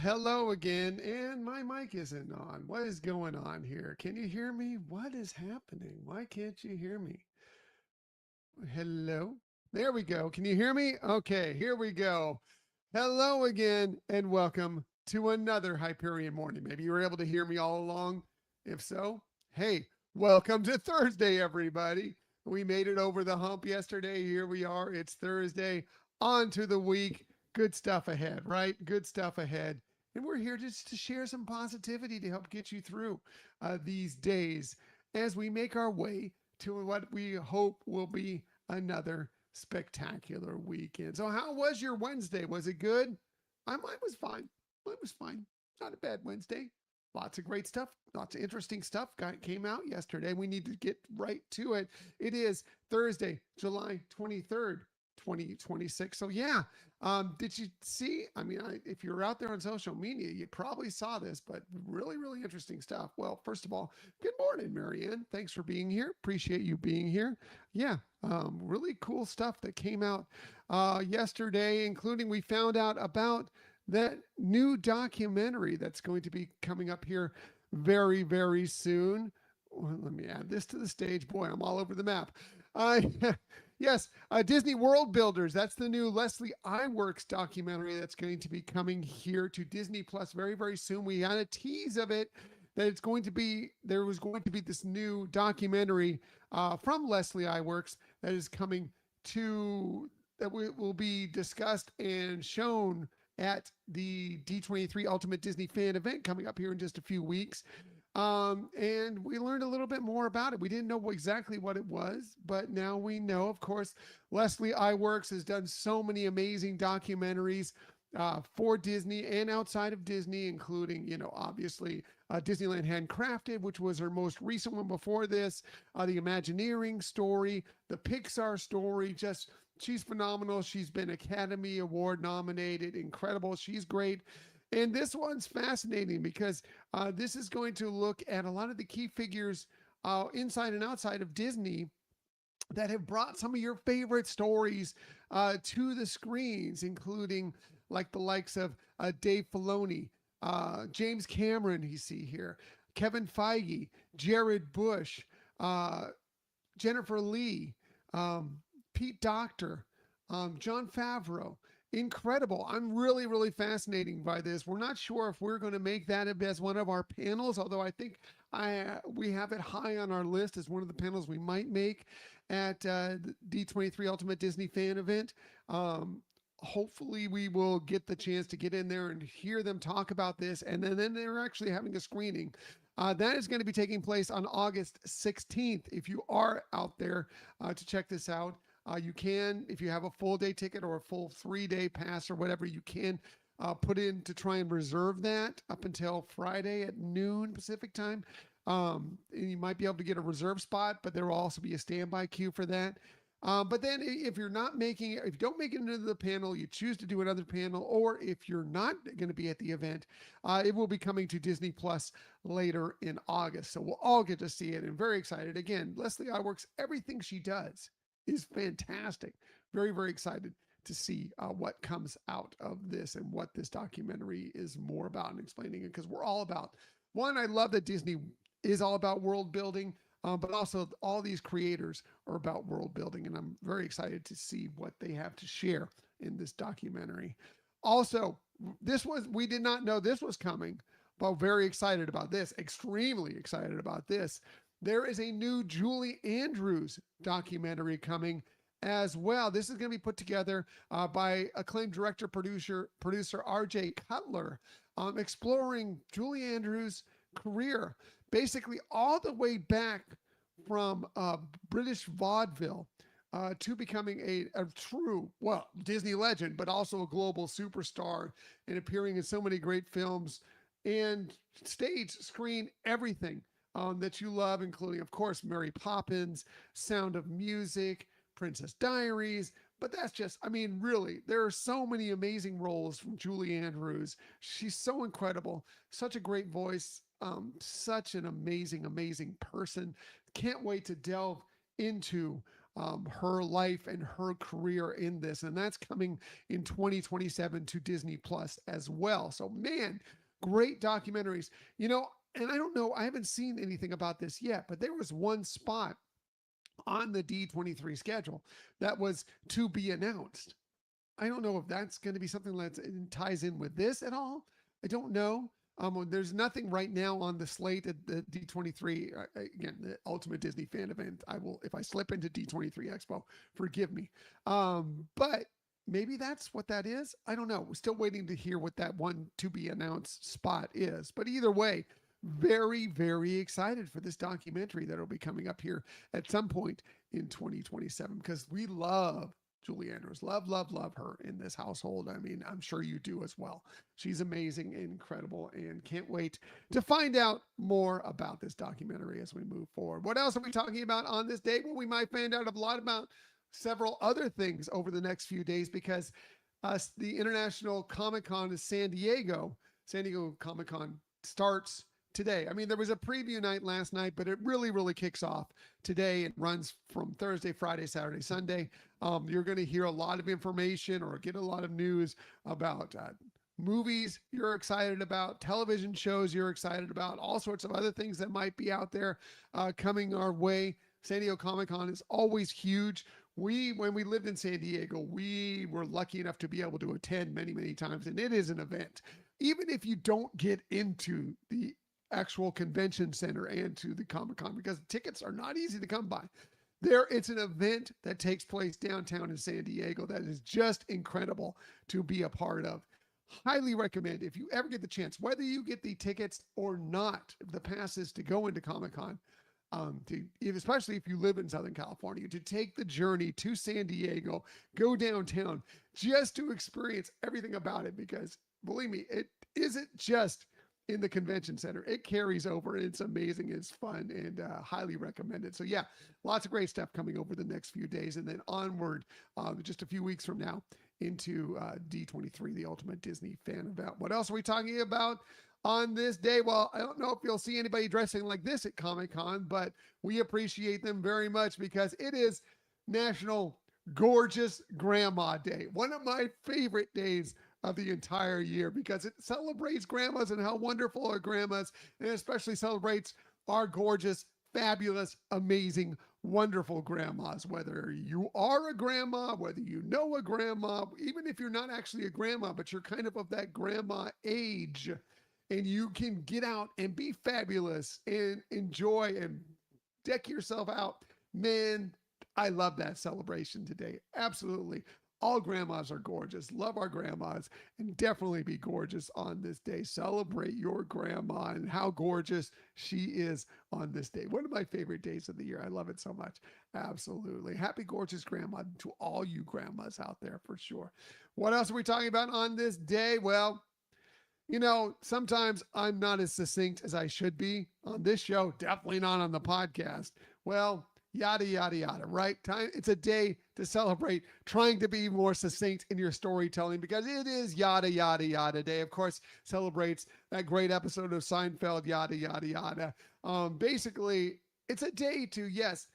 hello again, and my mic isn't on. What is going on here? Can you hear me? What is happening? Why can't you hear me? Hello? There we go. Can you hear me? Okay, here we go. Hello again, and welcome to another Hyperion morning. Maybe you were able to hear me all along. If so, hey, welcome to Thursday, everybody. We made it over the hump yesterday. Here we are. It's Thursday. On to the week. Good stuff ahead, right? Good stuff ahead. And we're here just to share some positivity to help get you through these days as we make our way to what we hope will be another spectacular weekend. So, how was your Wednesday? Was it good? Mine was fine. Mine was fine. Not a bad Wednesday. Lots of great stuff. Lots of interesting stuff came out yesterday. We need to get right to it. It is Thursday, July 23rd, 2026. So, yeah. Did you see? If you're out there on social media, you probably saw this, but really, really interesting stuff. Well, first of all, good morning, Marianne. Thanks for being here. Appreciate you being here. Yeah, really cool stuff that came out yesterday, including we found out about that new documentary that's going to be coming up here very, very soon. Well, let me add this to the stage. Boy, I'm all over the map. Uh, yes, Disney World Builders. That's the new Leslie Iwerks documentary that's going to be coming here to Disney Plus very, very soon. We had a tease of it that there was going to be this new documentary from Leslie Iwerks that is coming that will be discussed and shown at the D23 Ultimate Disney Fan event coming up here in just a few weeks. And we learned a little bit more about it. We didn't know exactly what it was, but now we know. Of course, Leslie Iwerks has done so many amazing documentaries for Disney and outside of Disney, including, obviously Disneyland Handcrafted, which was her most recent one before this, the Imagineering story, the Pixar story. Just she's phenomenal. She's been Academy Award nominated. Incredible. She's great. And this one's fascinating because this is going to look at a lot of the key figures inside and outside of Disney that have brought some of your favorite stories to the screens, including like the likes of Dave Filoni, James Cameron, you see here, Kevin Feige, Jared Bush, Jennifer Lee, Pete Docter, John Favreau. Incredible. I'm really, really fascinated by this. We're not sure if we're going to make that as one of our panels, although I think we have it high on our list as one of the panels we might make at the D23 Ultimate Disney Fan event. Hopefully we will get the chance to get in there and hear them talk about this. And then they're actually having a screening. That is going to be taking place on August 16th. If you are out there to check this out, you can, if you have a full day ticket or a full 3-day pass or whatever, you can put in to try and reserve that up until Friday at noon Pacific time. And you might be able to get a reserve spot, but there will also be a standby queue for that. But then if you don't make it into the panel, you choose to do another panel, or if you're not going to be at the event, it will be coming to Disney Plus later in August. So we'll all get to see it and very excited. Again, Leslie Iwerks, everything she does is fantastic. Very, very excited to see what comes out of this and what this documentary is more about and explaining it, because we're all about, one, I love that Disney is all about world building, but also all these creators are about world building, and I'm very excited to see what they have to share in this documentary. Also, we did not know this was coming, but very excited about this, extremely excited about this. There is a new Julie Andrews documentary coming as well. This is going to be put together by acclaimed director, producer RJ Cutler, exploring Julie Andrews' career, basically all the way back from British vaudeville to becoming a true, well, Disney legend, but also a global superstar and appearing in so many great films and stage, screen, everything that you love, including, of course, Mary Poppins, Sound of Music, Princess Diaries. But that's just, really, there are so many amazing roles from Julie Andrews. She's so incredible, such a great voice, such an amazing, amazing person. Can't wait to delve into her life and her career in this. And that's coming in 2027 to Disney Plus as well. So, man, great documentaries. And I don't know, I haven't seen anything about this yet, but there was one spot on the D23 schedule that was to be announced. I don't know if that's going to be something that ties in with this at all. I don't know. There's nothing right now on the slate at the D23. Again, the Ultimate Disney Fan Event. I will, if I slip into D23 Expo, forgive me. But maybe that's what that is. I don't know. We're still waiting to hear what that one to be announced spot is. But either way, very, very excited for this documentary that will be coming up here at some point in 2027 because we love Julie Andrews. Love, love, love her in this household. I mean, I'm sure you do as well. She's amazing and incredible and can't wait to find out more about this documentary as we move forward. What else are we talking about on this day? Well, we might find out a lot about several other things over the next few days because the International Comic-Con in San Diego Comic-Con starts today. I mean, there was a preview night last night, but it really, really kicks off today. It runs from Thursday, Friday, Saturday, Sunday. You're going to hear a lot of information or get a lot of news about movies you're excited about, television shows you're excited about, all sorts of other things that might be out there coming our way. San Diego Comic-Con is always huge. When we lived in San Diego, we were lucky enough to be able to attend many, many times, and it is an event. Even if you don't get into the actual convention center and to the Comic-Con because tickets are not easy to come by. It's an event that takes place downtown in San Diego that is just incredible to be a part of. Highly recommend if you ever get the chance, whether you get the tickets or not, the passes to go into Comic-Con, especially if you live in Southern California, to take the journey to San Diego, go downtown just to experience everything about it because believe me, it isn't just in the convention center. It carries over and it's amazing. It's fun and highly recommended. So yeah, lots of great stuff coming over the next few days and then onward just a few weeks from now into D23, the Ultimate Disney Fan Event. What else are we talking about on this day? Well, I don't know if you'll see anybody dressing like this at Comic-Con, but we appreciate them very much because it is National Gorgeous Grandma Day. One of my favorite days of the entire year because it celebrates grandmas and how wonderful our grandmas and especially celebrates our gorgeous, fabulous, amazing, wonderful grandmas. Whether you are a grandma, whether you know a grandma, even if you're not actually a grandma, but you're kind of that grandma age and you can get out and be fabulous and enjoy and deck yourself out. Man, I love that celebration today. Absolutely. All grandmas are gorgeous. Love our grandmas and definitely be gorgeous on this day. Celebrate your grandma and how gorgeous she is on this day. One of my favorite days of the year. I love it so much. Absolutely. Happy gorgeous grandma to all you grandmas out there for sure. What else are we talking about on this day? Well, sometimes I'm not as succinct as I should be on this show. Definitely not on the podcast. Well, yada, yada, yada, right? It's a day to celebrate trying to be more succinct in your storytelling because it is yada, yada, yada day. Of course, celebrates that great episode of Seinfeld, yada, yada, yada. Basically, it's a day to, yes,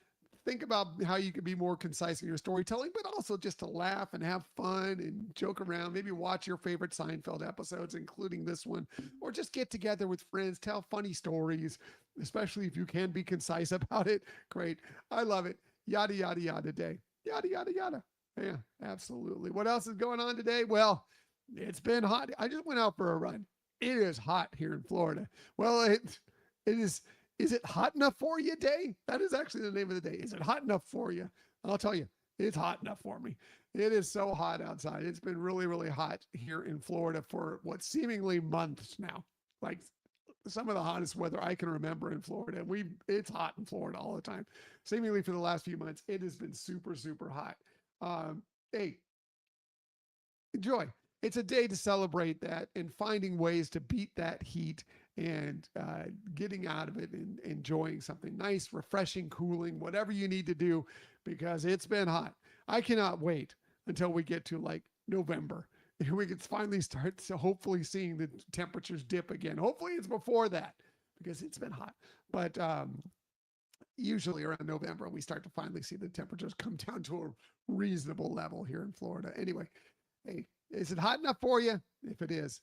think about how you can be more concise in your storytelling, but also just to laugh and have fun and joke around. Maybe watch your favorite Seinfeld episodes, including this one, or just get together with friends, tell funny stories, especially if you can be concise about it. Great. I love it. Yada, yada, yada day. Yada, yada, yada. Yeah, absolutely. What else is going on today? Well, it's been hot. I just went out for a run. It is hot here in Florida. Well, it is. Is it hot enough for you day? That is actually the name of the day. Is it hot enough for you? I'll tell you, it's hot enough for me. It is so hot outside. It's been really, really hot here in Florida for what seemingly months now. Like some of the hottest weather I can remember in Florida. It's hot in Florida all the time. Seemingly for the last few months, it has been super, super hot. Hey, enjoy. It's a day to celebrate that and finding ways to beat that heat and getting out of it and enjoying something nice, refreshing, cooling, whatever you need to do, because it's been hot. I cannot wait until we get to like November. And we can finally start hopefully seeing the temperatures dip again. Hopefully it's before that because it's been hot. But usually around November, we start to finally see the temperatures come down to a reasonable level here in Florida. Anyway, hey, is it hot enough for you? If it is,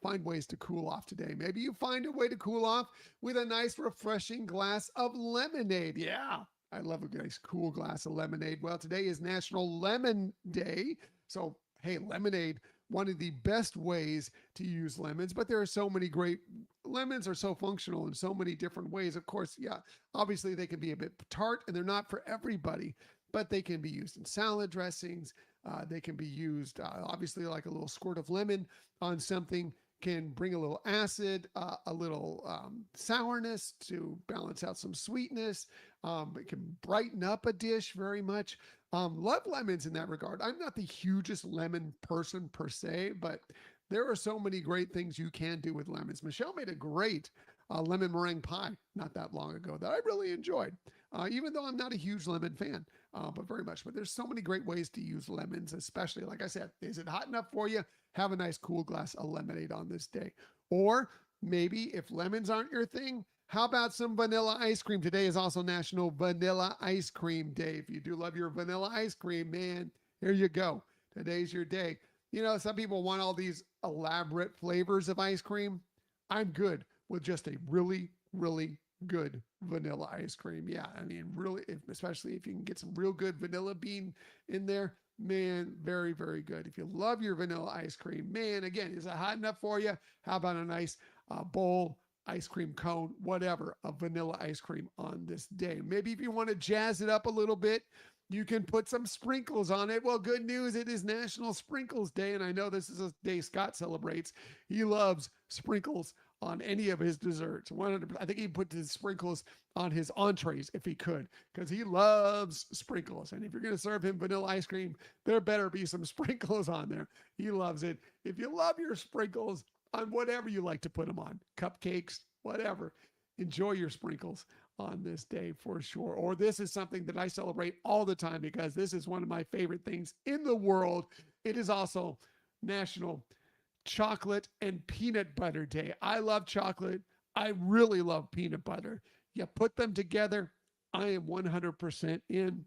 find ways to cool off today. Maybe you find a way to cool off with a nice, refreshing glass of lemonade. Yeah, I love a nice, cool glass of lemonade. Well, today is National Lemon Day. So, hey, lemonade, one of the best ways to use lemons, but there are so many great lemons are so functional in so many different ways. Of course, yeah, obviously they can be a bit tart and they're not for everybody, but they can be used in salad dressings. They can be used, obviously, like a little squirt of lemon on something can bring a little acid, a little sourness to balance out some sweetness. It can brighten up a dish very much. Love lemons in that regard. I'm not the hugest lemon person per se, but there are so many great things you can do with lemons. Michelle made a great lemon meringue pie not that long ago that I really enjoyed, even though I'm not a huge lemon fan, but very much. But there's so many great ways to use lemons, especially, like I said, is it hot enough for you? Have a nice cool glass of lemonade on this day. Or maybe if lemons aren't your thing, how about some vanilla ice cream? Today is also National Vanilla Ice Cream Day. If you do love your vanilla ice cream, man, here you go. Today's your day. You know, some people want all these elaborate flavors of ice cream. I'm good with just a really, really good vanilla ice cream. Yeah, I mean, really, especially if you can get some real good vanilla bean in there, man, very, very good. If you love your vanilla ice cream, man, again, is it hot enough for you? How about a nice bowl, ice cream cone, whatever, of vanilla ice cream on this day? Maybe if you want to jazz it up a little bit, you can put some sprinkles on it. Well, good news, it is National Sprinkles Day, and I know this is a day Scott celebrates. He loves sprinkles on any of his desserts. 100%. I think he put his sprinkles on his entrees if he could, because he loves sprinkles. And if you're going to serve him vanilla ice cream, there better be some sprinkles on there. He loves it. If you love your sprinkles on whatever you like to put them on, cupcakes, whatever, enjoy your sprinkles on this day for sure. Or this is something that I celebrate all the time because this is one of my favorite things in the world. It is also National Chocolate and Peanut Butter Day. I love chocolate. I really love peanut butter. You put them together, I am 100% in.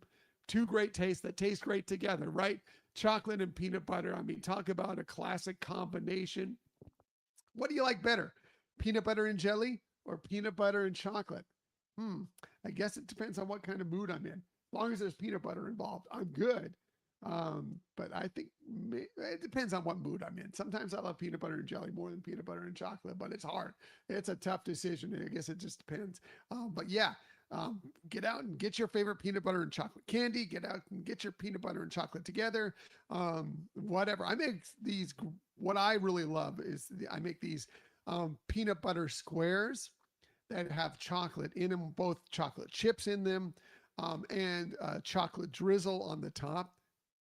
Two great tastes that taste great together, right? Chocolate and peanut butter. I mean, talk about a classic combination. What do you like better? Peanut butter and jelly or peanut butter and chocolate? I guess it depends on what kind of mood I'm in. As long as there's peanut butter involved, I'm good. But I think it depends on what mood I'm in. Sometimes I love peanut butter and jelly more than peanut butter and chocolate, but it's hard. It's a tough decision. I guess it just depends. But yeah, get out and get your favorite peanut butter and chocolate candy. Get out and get your peanut butter and chocolate together. Whatever. I make these. What I really love is I make these peanut butter squares that have chocolate in them, both chocolate chips in them, and chocolate drizzle on the top.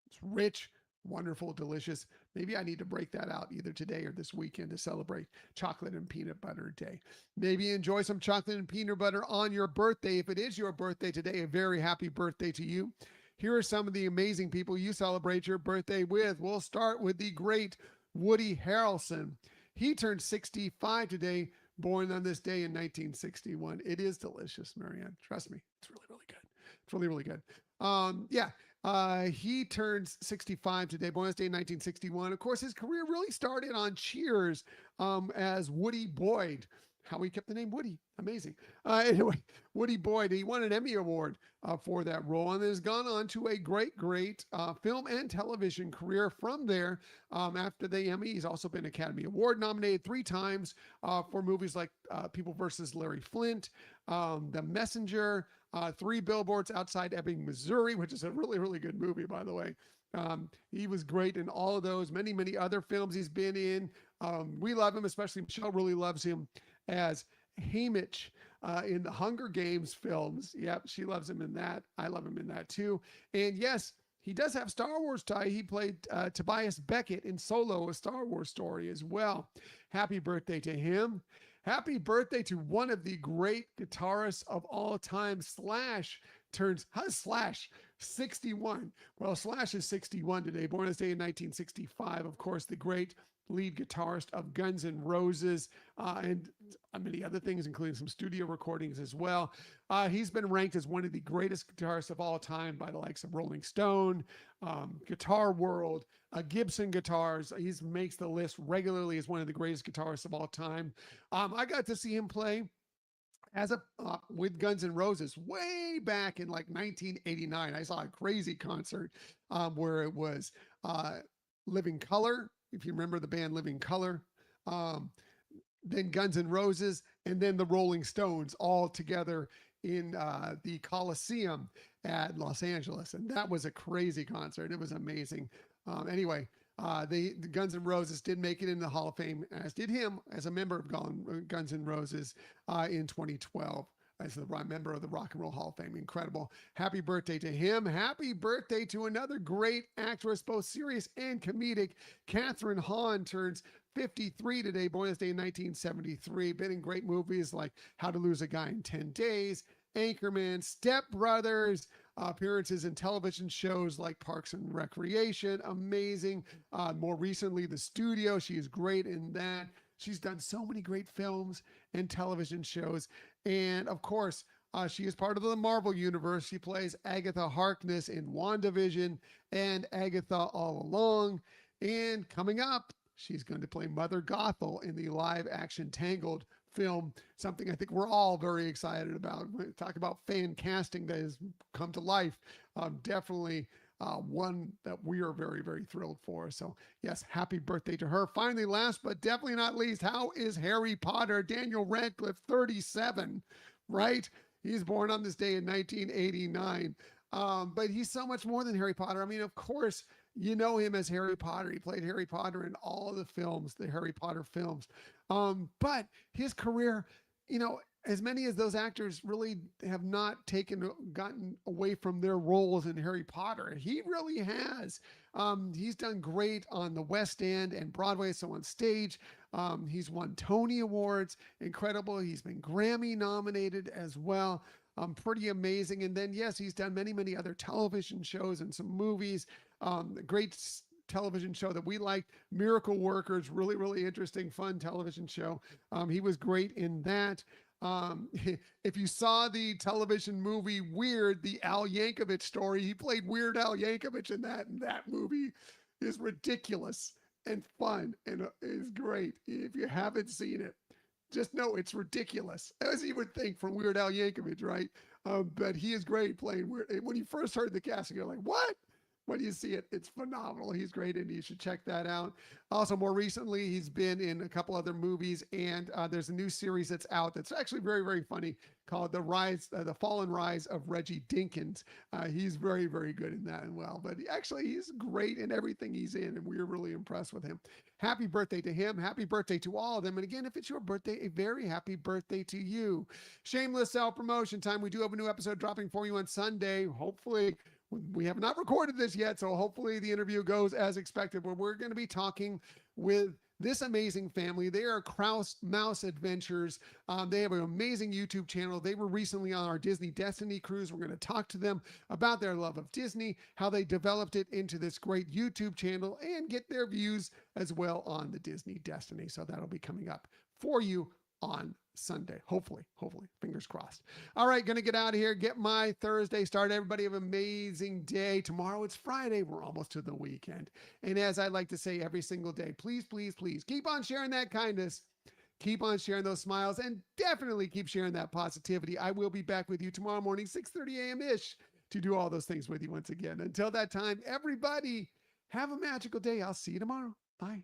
It's rich, wonderful, delicious. Maybe I need to break that out either today or this weekend to celebrate Chocolate and Peanut Butter Day. Maybe enjoy some chocolate and peanut butter on your birthday. If it is your birthday today, a very happy birthday to you. Here are some of the amazing people you celebrate your birthday with. We'll start with the great Woody Harrelson. He turned 65 today, born on this day in 1961. It is delicious, Marianne. Trust me. It's really, really good. It's really, really good. He turns 65 today, born on this day in 1961. Of course, his career really started on Cheers as Woody Boyd. How he kept the name Woody. Amazing. Anyway, Woody Boyd, he won an Emmy Award for that role and has gone on to a great, great film and television career from there. After the Emmy, he's also been Academy Award nominated 3 times for movies like People vs. Larry Flint, The Messenger, 3 Billboards Outside Ebbing, Missouri, which is a really, really good movie, by the way. He was great in all of those, many, many other films he's been in. We love him, especially Michelle really loves him as Haymitch in the Hunger Games films. Yep, she loves him in that. I love him in that too. And yes, he does have Star Wars tie. He played Tobias Beckett in Solo, a Star Wars story as well. Happy birthday to him. Happy birthday to one of the great guitarists of all time. Slash turns, how's Slash 61. Well, Slash is 61 today, born this day in 1965. Of course, the great lead guitarist of Guns N' Roses, and many other things, including some studio recordings as well. He's been ranked as one of the greatest guitarists of all time by the likes of Rolling Stone, Guitar World, Gibson Guitars. He makes the list regularly as one of the greatest guitarists of all time. I got to see him play as a with Guns N' Roses way back in like 1989. I saw a crazy concert where it was Living Color, if you remember the band Living Color, then Guns N' Roses, and then the Rolling Stones all together in the Coliseum at Los Angeles. And that was a crazy concert. It was amazing. Anyway, the Guns N' Roses did make it in the Hall of Fame, as did him as a member of Guns N' Roses in 2012 as a member of the Rock and Roll Hall of Fame. Incredible. Happy birthday to him. Happy birthday to another great actress, both serious and comedic. Catherine Hahn turns 53 today, born this day in 1973. Been in great movies like How to Lose a Guy in 10 Days, Anchorman, Step Brothers, appearances in television shows like Parks and Recreation. Amazing. More recently, The Studio. She is great in that. She's done so many great films and television shows. And of course, she is part of the Marvel Universe. She plays Agatha Harkness in WandaVision and Agatha All Along. And coming up, she's going to play Mother Gothel in the live action Tangled film, something I think we're all very excited about. Talk about fan casting that has come to life. Definitely one that we are very, very thrilled for. So yes, happy birthday to her. Finally, last but definitely not least, how is Harry Potter? Daniel Radcliffe, 37, right? He's born on this day in 1989. But he's so much more than Harry Potter. I mean, of course, you know him as Harry Potter. He played Harry Potter in all the films, the Harry Potter films. But his career, you know, as many as those actors really have not gotten away from their roles in Harry Potter. He really has. He's done great on the West End and Broadway, so on stage. He's won Tony Awards, incredible. He's been Grammy nominated as well. Pretty amazing. And then, yes, he's done many, many other television shows and some movies. Great television show that we liked, Miracle Workers, really, really interesting, fun television show. He was great in that. If you saw the television movie Weird, the Al Yankovic story, he played Weird Al Yankovic in that, and that movie is ridiculous and fun and is great. If you haven't seen it, just know it's ridiculous, as you would think from Weird Al Yankovic, right? But he is great playing Weird. When you first heard the casting, you're like, what? When you see it, it's phenomenal. He's great, and you should check that out. Also, more recently, he's been in a couple other movies, and there's a new series that's out that's actually very, very funny called The Fall and Rise of Reggie Dinkins. He's very, very good in that as well. But he's great in everything he's in, and we're really impressed with him. Happy birthday to him. Happy birthday to all of them. And again, if it's your birthday, a very happy birthday to you. Shameless self-promotion time. We do have a new episode dropping for you on Sunday. Hopefully, we have not recorded this yet, so hopefully the interview goes as expected, where we're going to be talking with this amazing family. They are Kraus Mouse Adventures. They have an amazing YouTube channel. They were recently on our Disney Destiny cruise. We're going to talk to them about their love of Disney, how they developed it into this great YouTube channel, and get their views as well on the Disney Destiny. So that'll be coming up for you on Sunday. Hopefully, fingers crossed. All right, gonna get out of here, get my Thursday started. Everybody have an amazing day. Tomorrow it's Friday. We're almost to the weekend. And as I like to say every single day, please, please, please keep on sharing that kindness. Keep on sharing those smiles, and definitely keep sharing that positivity. I will be back with you tomorrow morning, 6:30 a.m.-ish, to do all those things with you once again. Until that time, everybody, have a magical day. I'll see you tomorrow. Bye.